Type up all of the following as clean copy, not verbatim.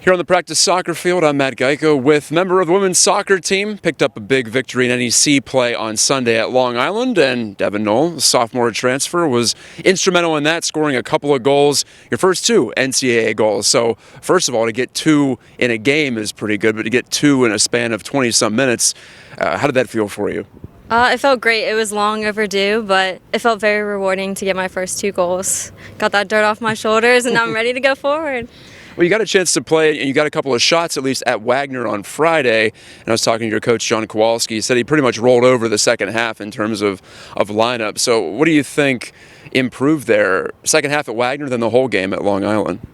Here on the practice soccer field, I'm Matt Gajtka with member of the women's soccer team. Picked up a big victory in NEC play on Sunday at Long Island, and Devan Noll, the sophomore transfer, was instrumental in that, scoring a couple of goals, your first two NCAA goals. So first of all, to get two in a game is pretty good, but to get two in a span of 20-some minutes, how did that feel for you? It felt great. It was long overdue, but it felt very rewarding to get my first two goals. Got that dirt off my shoulders, and now I'm ready to go forward. Well, you got a chance to play, and you got a couple of shots, at least at Wagner on Friday. And I was talking to your coach, John Kowalski. He said he pretty much rolled over the second half in terms of lineup. So what do you think improved there, second half at Wagner, than the whole game at Long Island?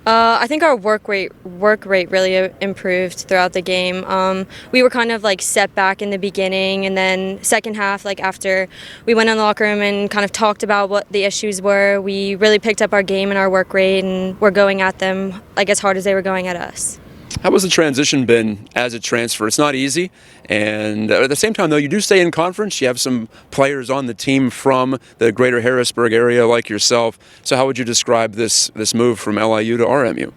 I think our work rate really improved throughout the game. We were kind of like set back in the beginning, and then second half, like after we went in the locker room and kind of talked about what the issues were, we really picked up our game and our work rate, and we're going at them like as hard as they were going at us. How has the transition been as a transfer? It's not easy, and at the same time, though, you do stay in conference. You have some players on the team from the greater Harrisburg area like yourself. So how would you describe this move from LIU to RMU?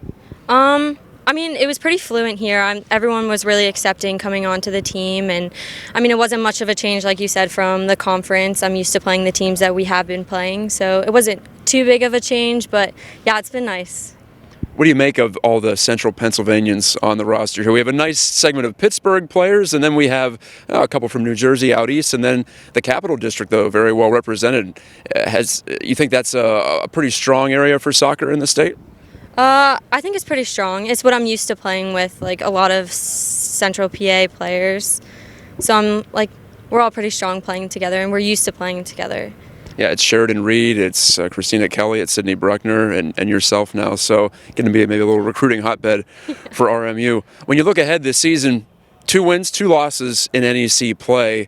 I mean, it was pretty fluent here. Everyone was really accepting coming onto the team, and I mean, it wasn't much of a change, like you said, from the conference. I'm used to playing the teams that we have been playing, so it wasn't too big of a change, but yeah, it's been nice. What do you make of all the Central Pennsylvanians on the roster here? We have a nice segment of Pittsburgh players, and then we have a couple from New Jersey out east, and then the Capital District, though, very well represented. You think that's a pretty strong area for soccer in the state? I think it's pretty strong. It's what I'm used to playing with, like a lot of Central PA players. So we're all pretty strong playing together, and we're used to playing together. Yeah, it's Sheridan Reed, it's Christina Kelly, it's Sydney Bruckner, and yourself now. So going to be maybe a little recruiting hotbed for RMU. When you look ahead this season, 2 wins, 2 losses in NEC play.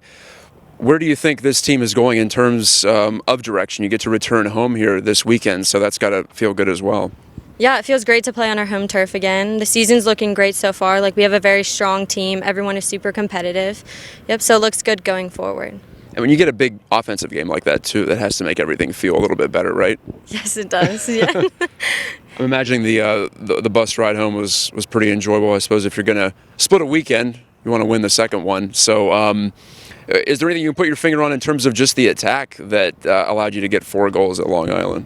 Where do you think this team is going in terms of direction? You get to return home here this weekend, so that's got to feel good as well. Yeah, it feels great to play on our home turf again. The season's looking great so far. Like, we have a very strong team. Everyone is super competitive. Yep, so it looks good going forward. And when you get a big offensive game like that, too, that has to make everything feel a little bit better, right? Yes, it does, yeah. I'm imagining the bus ride home was pretty enjoyable. I suppose if you're going to split a weekend, you want to win the second one. So is there anything you can put your finger on in terms of just the attack that allowed you to get 4 goals at Long Island?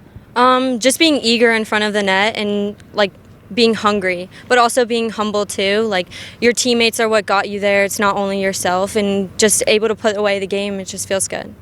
Just being eager in front of the net and, like, being hungry, but also being humble too. Like, your teammates are what got you there. It's not only yourself, and just able to put away the game, it just feels good.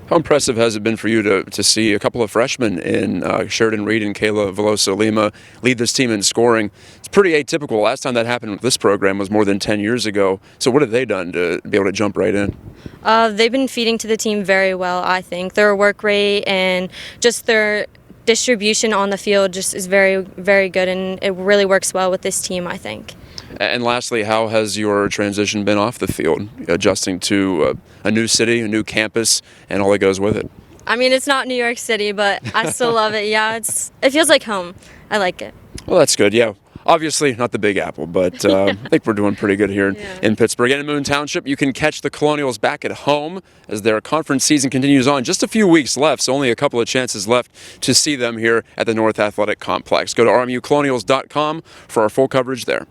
How impressive has it been for you to see a couple of freshmen in Sheridan Reed and Kayla Veloso-Lima lead this team in scoring? It's pretty atypical. Last time that happened with this program was more than 10 years ago. So what have they done to be able to jump right in? They've been feeding to the team very well, I think. Their work rate and just their distribution on the field just is very, very good, and it really works well with this team, I think. And lastly, how has your transition been off the field, adjusting to a new city, a new campus, and all that goes with it? I mean, it's not New York City, but I still love it. Yeah, it feels like home. I like it. Well, that's good, yeah. Obviously, not the Big Apple, but I think we're doing pretty good here in Pittsburgh. And in Moon Township, you can catch the Colonials back at home as their conference season continues on. Just a few weeks left, so only a couple of chances left to see them here at the North Athletic Complex. Go to rmucolonials.com for our full coverage there.